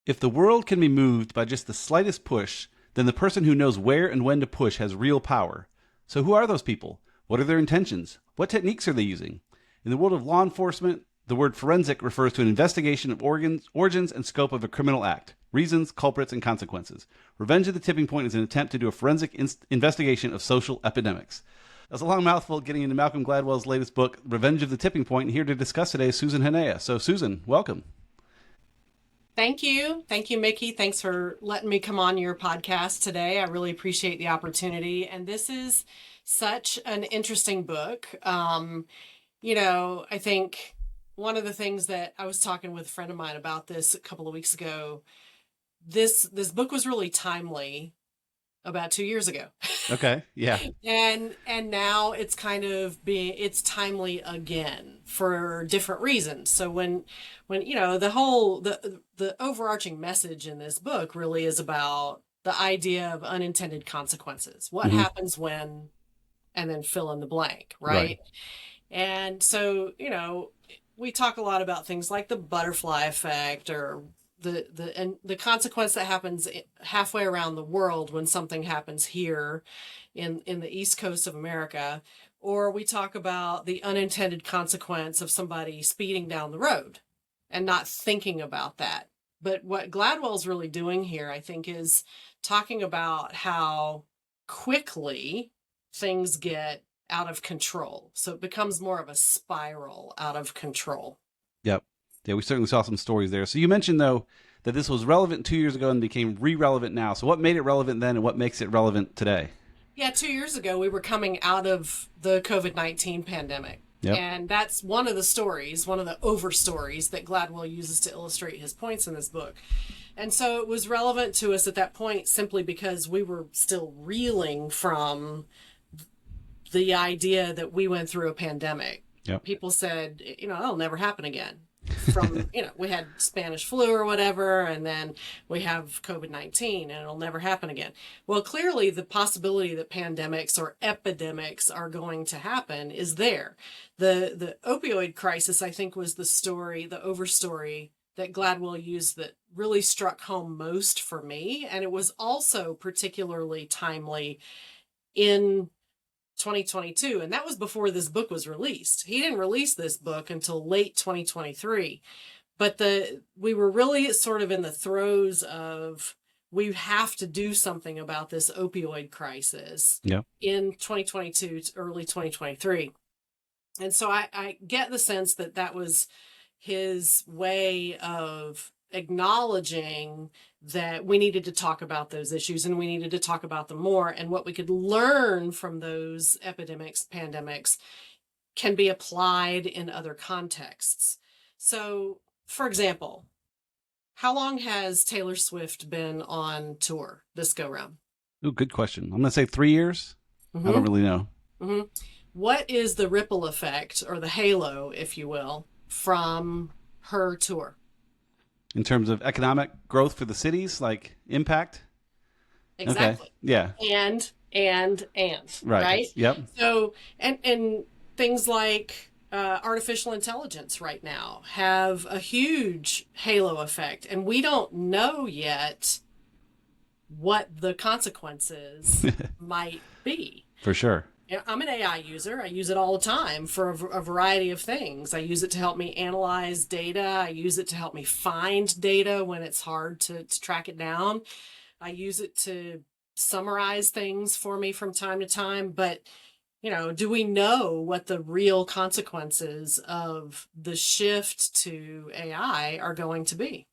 If the world can be moved by just the slightest push, then the person who knows where and when to push has real power. So who are those people? What are their intentions? What techniques are they using? In the world of law enforcement, the word forensic refers to an investigation of origins and scope of a criminal act, reasons, culprits, and consequences. Revenge of the Tipping Point is an attempt to do a forensic investigation of social epidemics. That's a long mouthful getting into Malcolm Gladwell's latest book, Revenge of the Tipping Point. And here to discuss today is Susan Honea. So, Susan, welcome. Thank you. Thank you, Mickey. Thanks for letting me come on your podcast today. I really appreciate the opportunity. And this is such an interesting book. I think one of the things that I was talking with a friend of mine about this a couple of weeks ago, this book was really timely about 2 years ago. Okay. Yeah. And now it's it's timely again for different reasons. So when the overarching message in this book really is about the idea of unintended consequences. What happens when, and then fill in the blank, right? And so, we talk a lot about things like the butterfly effect or the consequence that happens halfway around the world when something happens here in the East Coast of America, or we talk about the unintended consequence of somebody speeding down the road and not thinking about that. But what Gladwell's really doing here, I think, is talking about how quickly things get out of control. So it becomes more of a spiral out of control. Yep. Yeah, we certainly saw some stories there. So you mentioned, though, that this was relevant 2 years ago and became re-relevant now. So what made it relevant then and what makes it relevant today? Yeah, 2 years ago, we were coming out of the COVID-19 pandemic. Yep. And that's one of the stories, one of the over stories that Gladwell uses to illustrate his points in this book. And so it was relevant to us at that point simply because we were still reeling from the idea that we went through a pandemic. Yep. People said, it'll never happen again. From, we had Spanish flu or whatever, and then we have COVID-19 and it'll never happen again. Well, clearly the possibility that pandemics or epidemics are going to happen is there. The opioid crisis, I think, was the overstory that Gladwell used that really struck home most for me. And it was also particularly timely in 2022, and that was before this book was released. He didn't release this book until late 2023, but we were really sort of in the throes of we have to do something about this opioid crisis in 2022 to early 2023. And so I get the sense that that was his way of acknowledging that we needed to talk about those issues and we needed to talk about them more, and what we could learn from those epidemics, pandemics, can be applied in other contexts. So, for example, how long has Taylor Swift been on tour this go round? Ooh, good question. I'm going to say 3 years. I don't really know. What is the ripple effect, or the halo, if you will, from her tour? In terms of economic growth for the cities, like impact? Exactly. Okay. Yeah. And right? Yep. So, and things like artificial intelligence right now have a huge halo effect, and we don't know yet what the consequences might be. For sure. I'm an AI user. I use it all the time for a variety of things. I use it to help me analyze data. I use it to help me find data when it's hard to track it down. I use it to summarize things for me from time to time. But, do we know what the real consequences of the shift to AI are going to be?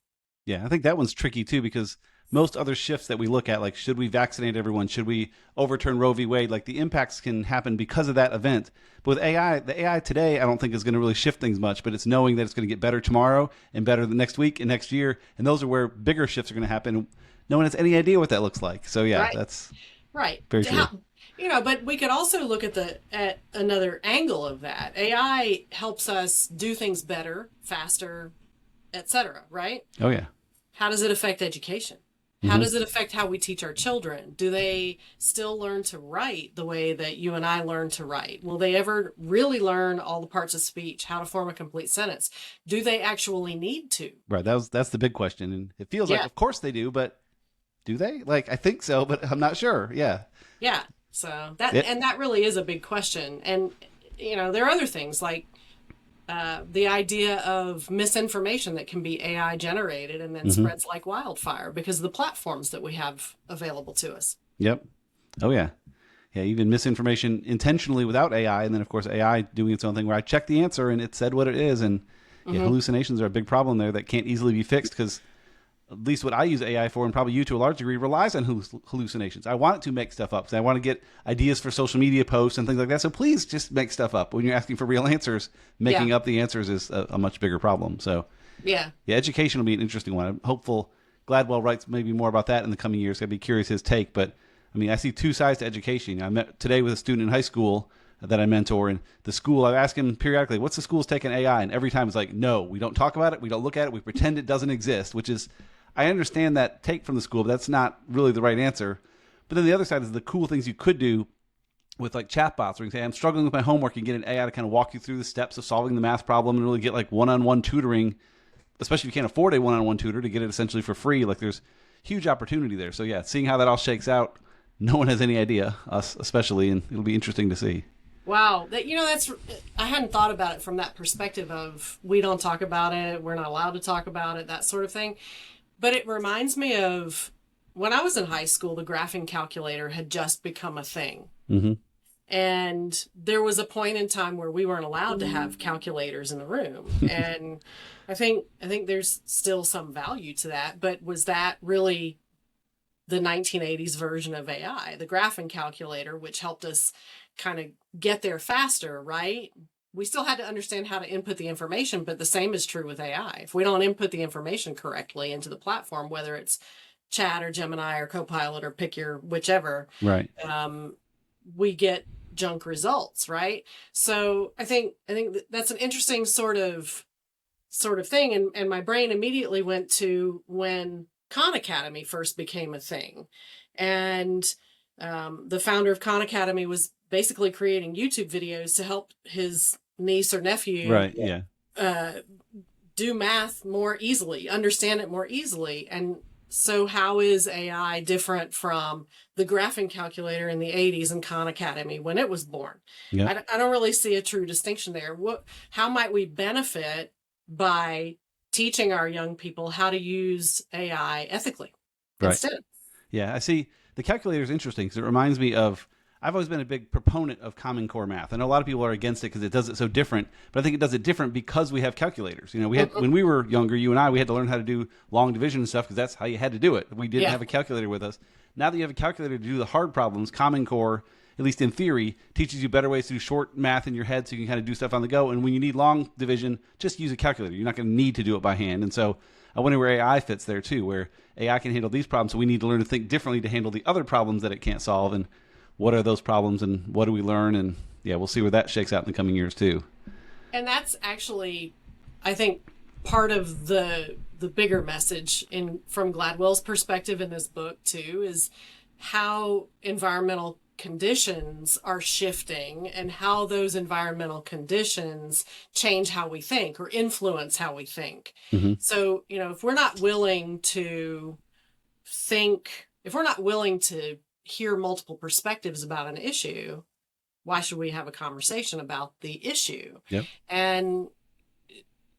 Yeah, I think that one's tricky too, because most other shifts that we look at, like should we vaccinate everyone, should we overturn Roe v. Wade, like the impacts can happen because of that event. But with AI, the AI today, I don't think is going to really shift things much, but it's knowing that it's going to get better tomorrow and better the next week and next year. And those are where bigger shifts are going to happen. No one has any idea what that looks like. So yeah, right. That's right. Very true. But we could also look at another angle of that. AI helps us do things better, faster, etc. Right? Oh yeah. How does it affect education? How Hmm. does it affect how we teach our children? Do they still learn to write the way that you and I learn to write? Will they ever really learn all the parts of speech, how to form a complete sentence? Do they actually need to? Right. That's the big question, and it feels like, Yeah. of course they do, but do they? Like, I think so, but I'm not sure. Yeah. Yeah. So that, It. and that really is a big question. And, there are other things like the idea of misinformation that can be AI generated and then Hmm. spreads like wildfire because of the platforms that we have available to us. Yep. Oh yeah. Yeah. Even misinformation intentionally without AI, and then of course AI doing its own thing where I checked the answer and it said what it is, and yeah, Hmm. hallucinations are a big problem there that can't easily be fixed because at least what I use AI for, and probably you to a large degree, relies on hallucinations. I want it to make stuff up. So I want to get ideas for social media posts and things like that. So please just make stuff up. When you're asking for real answers, Yeah. making up the answers is a much bigger problem. So Yeah. yeah, education will be an interesting one. I'm hopeful Gladwell writes maybe more about that in the coming years. I'd be curious his take. But I mean, I see two sides to education. I met today with a student in high school that I mentor, and the school, I ask him periodically, what's the school's take on AI? And every time it's like, no, we don't talk about it. We don't look at it. We pretend it doesn't exist, which is, I understand that take from the school, but that's not really the right answer. But then the other side is the cool things you could do with like chatbots, where you can say, I'm struggling with my homework, and get an AI to kind of walk you through the steps of solving the math problem and really get like one-on-one tutoring, especially if you can't afford a one-on-one tutor, to get it essentially for free. Like there's huge opportunity there. So yeah, seeing how that all shakes out, no one has any idea, us especially, and it'll be interesting to see. Wow. That's, I hadn't thought about it from that perspective of we don't talk about it, we're not allowed to talk about it, that sort of thing. But it reminds me of when I was in high school, the graphing calculator had just become a thing. Mm-hmm. And there was a point in time where we weren't allowed to have calculators in the room. And I think there's still some value to that. But was that really the 1980s version of AI, the graphing calculator, which helped us kind of get there faster, right? We still had to understand how to input the information, but the same is true with AI. If we don't input the information correctly into the platform, whether it's Chat or Gemini or Copilot or pick your whichever, Right. we get junk results, right? So I think that's an interesting sort of thing, and my brain immediately went to when Khan Academy first became a thing, and the founder of Khan Academy was basically creating YouTube videos to help his niece or nephew Right. Yeah. uh, do math more easily, understand it more easily. And so how is AI different from the graphing calculator in the 80s and Khan Academy when it was born? Yeah. I don't really see a true distinction there. How might we benefit by teaching our young people how to use AI ethically Right. instead? Yeah. I see. The calculator is interesting because it reminds me of. I've always been a big proponent of Common Core math. I know a lot of people are against it because it does it so different, but I think it does it different because we have calculators. We had when we were younger, you and I, we had to learn how to do long division and stuff because that's how you had to do it. We didn't Yeah. have a calculator with us. Now that you have a calculator to do the hard problems, Common Core, at least in theory, teaches you better ways to do short math in your head so you can kind of do stuff on the go. And when you need long division, just use a calculator. You're not going to need to do it by hand. And so I wonder where AI fits there too, where AI can handle these problems. So we need to learn to think differently to handle the other problems that it can't solve. And what are those problems and what do we learn? And yeah, we'll see where that shakes out in the coming years too. And that's actually, I think, part of the bigger message in from Gladwell's perspective in this book too is how environmental conditions are shifting and how those environmental conditions change how we think or influence how we think. Mm-hmm. So, if we're not willing to if we're not willing to hear multiple perspectives about an issue, why should we have a conversation about the issue? Yep. And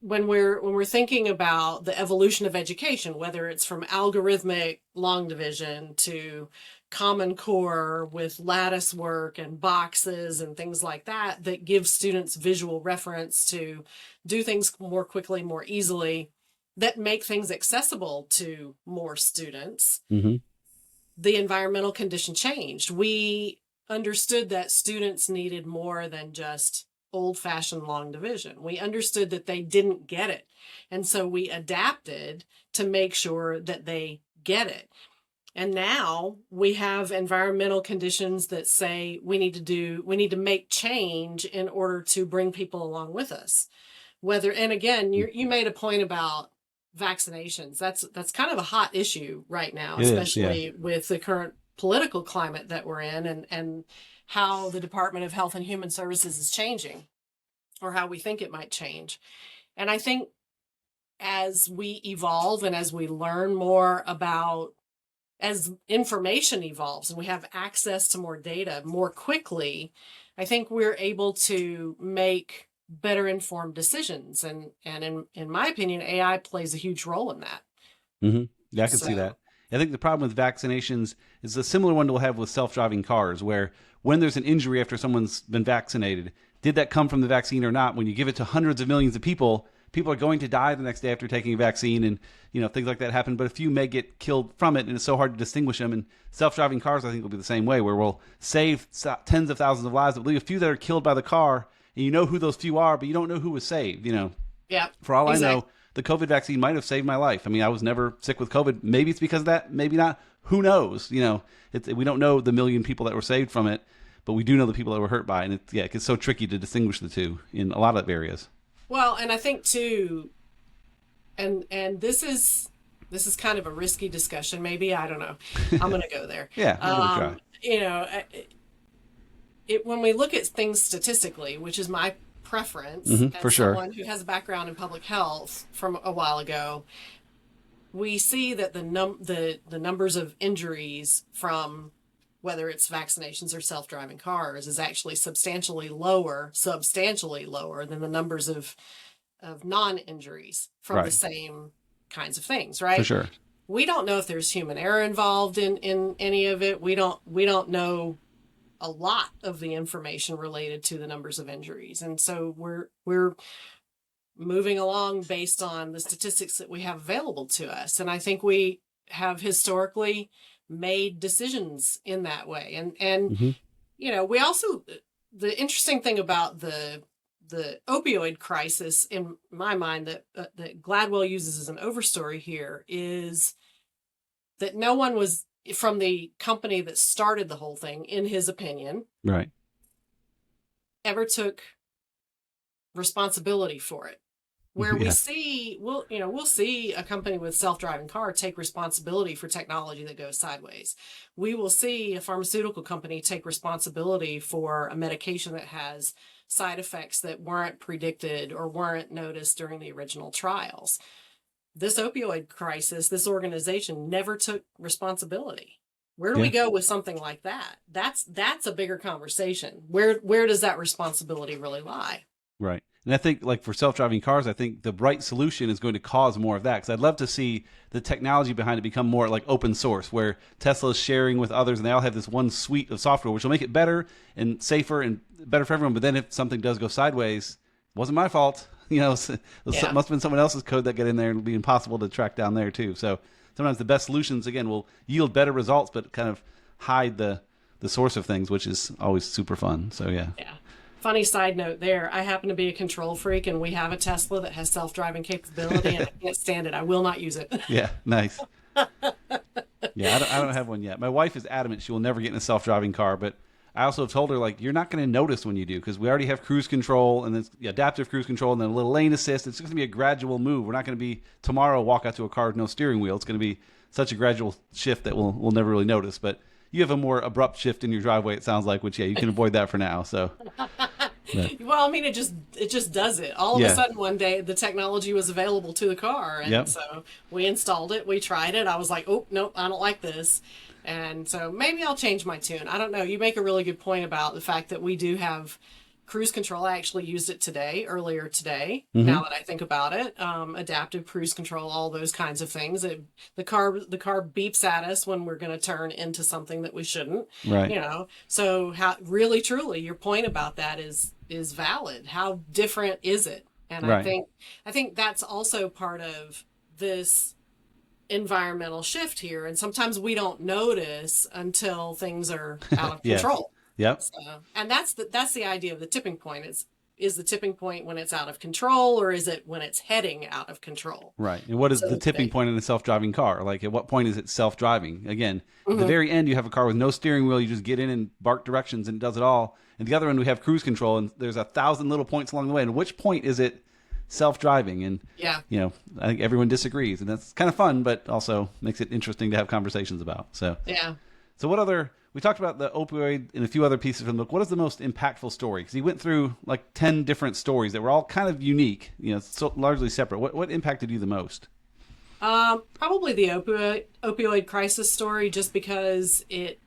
when we're thinking about the evolution of education, whether it's from algorithmic long division to Common Core with lattice work and boxes and things like that, that give students visual reference to do things more quickly, more easily, that make things accessible to more students, Mm-hmm. the environmental condition changed. We understood that students needed more than just old-fashioned long division. We understood that they didn't get it. And so we adapted to make sure that they get it. And now we have environmental conditions that say we need to make change in order to bring people along with us. And again, you made a point about vaccinations. That's kind of a hot issue right now, It is, especially with the current political climate that we're in, and how the Department of Health and Human Services is changing, or how we think it might change. And I think as we evolve and as we learn more about, as information evolves and we have access to more data more quickly, I think we're able to make better informed decisions. And in my opinion, AI plays a huge role in that. Mm-hmm. Yeah, I can see that. I think the problem with vaccinations is a similar one we'll have with self-driving cars, where when there's an injury after someone's been vaccinated, did that come from the vaccine or not? When you give it to hundreds of millions of people, people are going to die the next day after taking a vaccine, and things like that happen. But a few may get killed from it, and it's so hard to distinguish them. And self-driving cars, I think, will be the same way, where we'll save tens of thousands of lives, but leave a few that are killed by the car, and you know who those few are, but you don't know who was saved. Yeah. For all I know, the COVID vaccine might have saved my life. I mean, I was never sick with COVID. Maybe it's because of that. Maybe not. Who knows? We don't know the million people that were saved from it, but we do know the people that were hurt by it. And it's so tricky to distinguish the two in a lot of areas. Well, and I think too, and this is kind of a risky discussion. Maybe, I don't know. I'm going to go there. Yeah, I'm gonna try. When we look at things statistically, which is my preference, for as sure, someone who has a background in public health from a while ago, we see that the numbers of injuries from whether it's vaccinations or self-driving cars is actually substantially lower than the numbers of non-injuries from the same kinds of things, right? For sure. We don't know if there's human error involved in any of it. We don't know a lot of the information related to the numbers of injuries. And so we're moving along based on the statistics that we have available to us. And I think we have historically made decisions in that way. And we also, the interesting thing about the opioid crisis, in my mind, that Gladwell uses as an overstory here, is that no one was from the company that started the whole thing, in his opinion, right, ever took responsibility for it. Where we'll see a company with self-driving car take responsibility for technology that goes sideways. We will see a pharmaceutical company take responsibility for a medication that has side effects that weren't predicted or weren't noticed during the original trials. This opioid crisis, this organization never took responsibility. Where do we go with something like that? That's a bigger conversation. Where does that responsibility really lie? Right. And I think, like, for self-driving cars, I think the right solution is going to cause more of that, because I'd love to see the technology behind it become more like open source, where Tesla is sharing with others and they all have this one suite of software, which will make it better and safer and better for everyone. But then if something does go sideways, it wasn't my fault. Must have been someone else's code that got in there, and it'll be impossible to track down there too. So sometimes the best solutions, again, will yield better results, but kind of hide the source of things, which is always super fun. So yeah. Funny side note there, I happen to be a control freak, and we have a Tesla that has self-driving capability, and I can't stand it. I will not use it. Yeah, nice. Yeah, I don't have one yet. My wife is adamant she will never get in a self-driving car, but I also have told her, like, you're not going to notice when you do, because we already have cruise control, and then adaptive cruise control, and then a little lane assist. It's just going to be a gradual move. We're not going to be tomorrow walk out to a car with no steering wheel. It's going to be such a gradual shift that we'll never really notice. But you have a more abrupt shift in your driveway, it sounds like, which, you can avoid that for now. So, well, I mean, it just does it. All of a sudden, one day, the technology was available to the car, and so we installed it. We tried it. I was like, oh, nope, I don't like this. And so maybe I'll change my tune. I don't know. You make a really good point about the fact that we do have cruise control. I actually used it earlier today, now that I think about it. Adaptive cruise control, all those kinds of things. The car beeps at us when we're going to turn into something that we shouldn't. Right. So how really, truly, your point about that is valid. How different is it? And I think that's also part of this environmental shift here, and sometimes we don't notice until things are out of control. Yep. So, and that's the idea of the tipping point. Is the tipping point when it's out of control, or is it when it's heading out of control? Right. And what is the tipping point in a self-driving car? Like, at what point is it self-driving? Again, at the very end, you have a car with no steering wheel. You just get in and bark directions, and it does it all. And the other end, we have cruise control, and there's 1,000 little points along the way. And which point is it self-driving. And, Yeah. I think everyone disagrees. And that's kind of fun, but also makes it interesting to have conversations about. Yeah. So what other, we talked about the opioid and a few other pieces from the book. What is the most impactful story? Because he went through like 10 different stories that were all kind of unique, so largely separate. What impacted you the most? Probably the opioid crisis story, just because it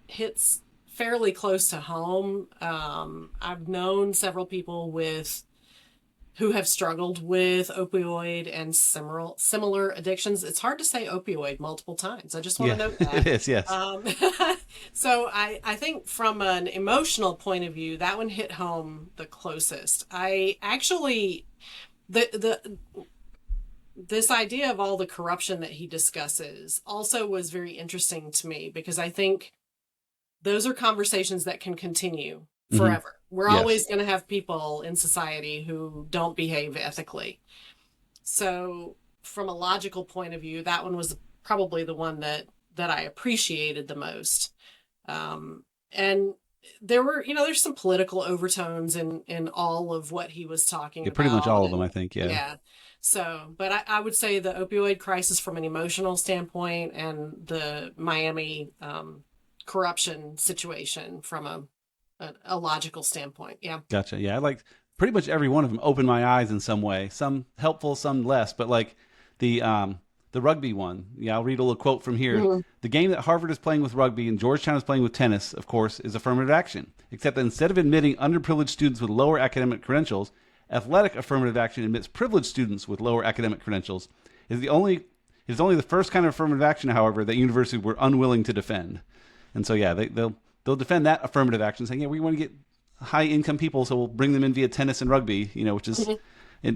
hits fairly close to home. I've known several people who have struggled with opioid and similar addictions. It's hard to say opioid multiple times. I just want to note that. It is, yes. So I think from an emotional point of view, that one hit home the closest. I actually, this idea of all the corruption that he discusses also was very interesting to me, because I think those are conversations that can continue forever. We're always going to have people in society who don't behave ethically. So from a logical point of view, that one was probably the one that I appreciated the most. And there were, there's some political overtones in all of what he was talking about. Pretty much all of them, I think. Yeah. Yeah. So, but I would say the opioid crisis from an emotional standpoint, and the Miami corruption situation from a logical standpoint. Yeah. Gotcha. Yeah. I like pretty much every one of them opened my eyes in some way, some helpful, some less, but like the rugby one. Yeah. I'll read a little quote from here. Mm-hmm. The game that Harvard is playing with rugby and Georgetown is playing with tennis, of course, is affirmative action, except that instead of admitting underprivileged students with lower academic credentials, athletic affirmative action admits privileged students with lower academic credentials. It is only the first kind of affirmative action, however, that universities were unwilling to defend. And so, yeah, they'll defend that affirmative action, saying, yeah, we want to get high-income people, so we'll bring them in via tennis and rugby, which is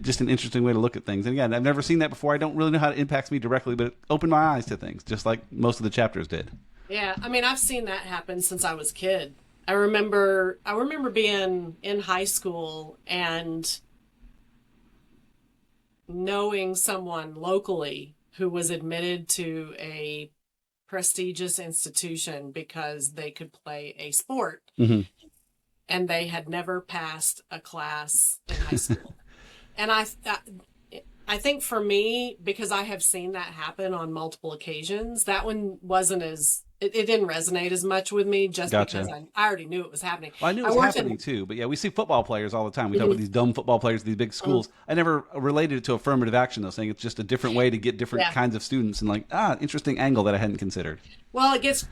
just an interesting way to look at things. And again, I've never seen that before. I don't really know how it impacts me directly, but it opened my eyes to things, just like most of the chapters did. Yeah, I mean, I've seen that happen since I was a kid. I remember being in high school and knowing someone locally who was admitted to a prestigious institution because they could play a sport, and they had never passed a class in high school. And I think for me, because I have seen that happen on multiple occasions, that one wasn't it didn't resonate as much with me, just because I already knew it was happening. Well, I knew it was happening too, but yeah, we see football players all the time. We talk about these dumb football players at these big schools. I never related it to affirmative action, though, saying it's just a different way to get different kinds of students, and interesting angle that I hadn't considered. Well, it's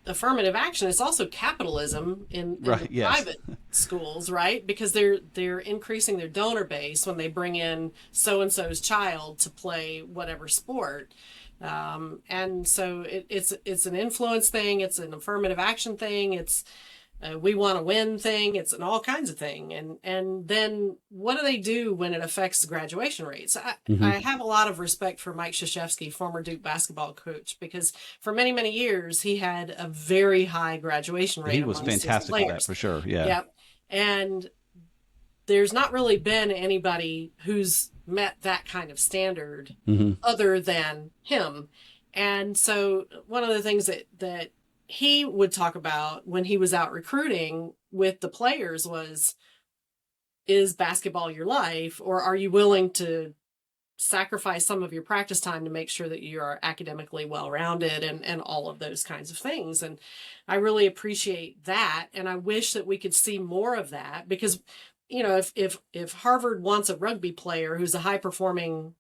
affirmative action. It's also capitalism in private schools, right? Because they're increasing their donor base when they bring in so-and-so's child to play whatever sport. And so it's an influence thing. It's an affirmative action thing. It's we want to win thing. It's an all kinds of thing. And then what do they do when it affects graduation rates? I have a lot of respect for Mike Krzyzewski, former Duke basketball coach, because for many, many years he had a very high graduation rate. He was fantastic at that, for sure. Yeah. Yep. And there's not really been anybody who's met that kind of standard other than him. And so one of the things that he would talk about when he was out recruiting with the players was, is basketball your life, or are you willing to sacrifice some of your practice time to make sure that you are academically well-rounded and all of those kinds of things. And I really appreciate that. And I wish that we could see more of that, because if Harvard wants a rugby player who's a high-performing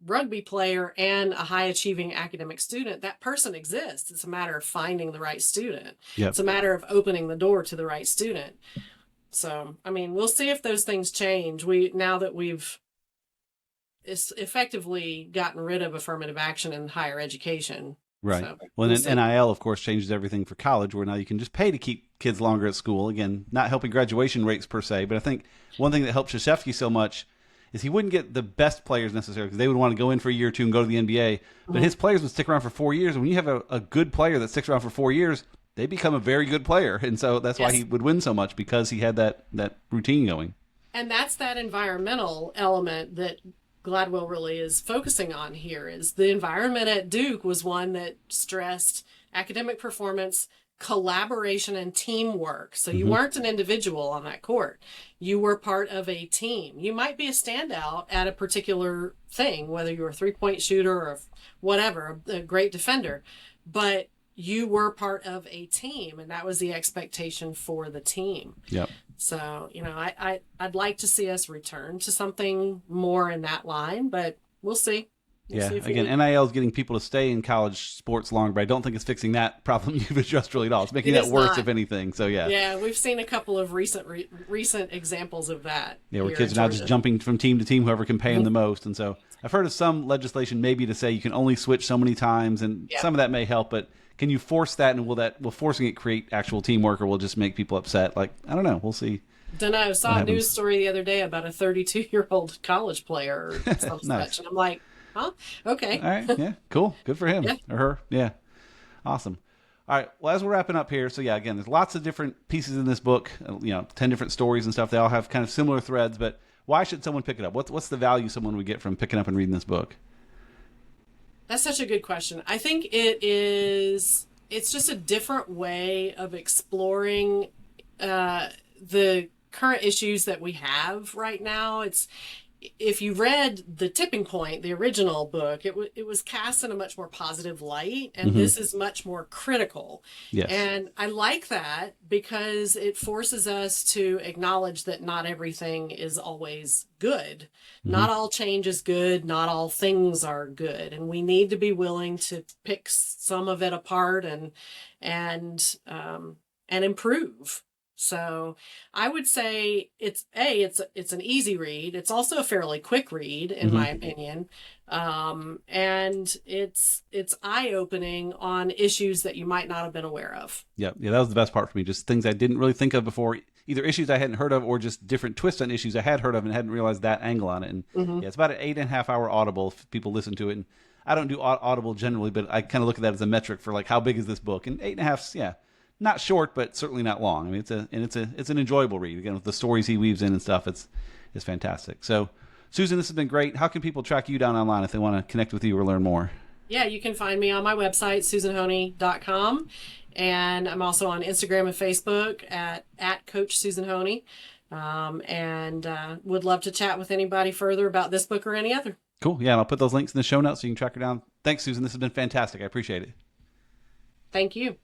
rugby player and a high-achieving academic student, that person exists. It's a matter of finding the right student. Yep. It's a matter of opening the door to the right student. So, I mean, we'll see if those things change. Now that we've effectively gotten rid of affirmative action in higher education. Right. So, well, then NIL, of course, changes everything for college, where now you can just pay to keep kids longer at school. Again, not helping graduation rates per se, but I think one thing that helped Krzyzewski so much is he wouldn't get the best players necessarily, because they would want to go in for a year or two and go to the NBA. But his players would stick around for 4 years. And when you have a good player that sticks around for 4 years, they become a very good player. And so that's why he would win so much, because he had that routine going. And that's that environmental element that Gladwell really is focusing on here. Is the environment at Duke was one that stressed academic performance, collaboration and teamwork. So you weren't an individual on that court. You were part of a team. You might be a standout at a particular thing, whether you're a 3-point shooter or whatever, a great defender, but you were part of a team, and that was the expectation for the team. Yep. So, I'd like to see us return to something more in that line, but we'll see. Yeah, again, NIL is getting people to stay in college sports longer, but I don't think it's fixing that problem you've addressed really at all. It's making that worse, if anything. So, yeah. Yeah, we've seen a couple of recent examples of that. Yeah, where kids are now just jumping from team to team, whoever can pay them the most. And so I've heard of some legislation maybe to say you can only switch so many times, and some of that may help, but can you force that, and will forcing it create actual teamwork, or will it just make people upset? Like, I don't know. We'll see. Don't know. I saw a news story the other day about a 32-year-old college player or something Nice. such, and I'm like, huh? Okay. All right. Yeah. Cool. Good for him or her. Yeah. Awesome. All right. Well, as we're wrapping up here, so yeah, again, there's lots of different pieces in this book. 10 different stories and stuff. They all have kind of similar threads. But why should someone pick it up? What's the value someone would get from picking up and reading this book? That's such a good question. I think it's just a different way of exploring the current issues that we have right now. If you read The Tipping Point, the original book, it was cast in a much more positive light, and this is much more critical. Yes. And I like that because it forces us to acknowledge that not everything is always good. Not all change is good. Not all things are good. And we need to be willing to pick some of it apart and improve. So I would say it's an easy read. It's also a fairly quick read, in my opinion. And it's eye-opening on issues that you might not have been aware of. Yeah, that was the best part for me. Just things I didn't really think of before, either issues I hadn't heard of or just different twists on issues I had heard of and hadn't realized that angle on it. And yeah, it's about an 8.5-hour Audible if people listen to it. And I don't do Audible generally, but I kind of look at that as a metric for like how big is this book? And 8.5, yeah. Not short, but certainly not long. I mean, it's an enjoyable read. Again, with the stories he weaves in and stuff, it's fantastic. So, Susan, this has been great. How can people track you down online if they want to connect with you or learn more? Yeah, you can find me on my website, susanhoney.com. And I'm also on Instagram and Facebook at Coach Susan Honey. And would love to chat with anybody further about this book or any other. Cool. Yeah, and I'll put those links in the show notes so you can track her down. Thanks, Susan. This has been fantastic. I appreciate it. Thank you.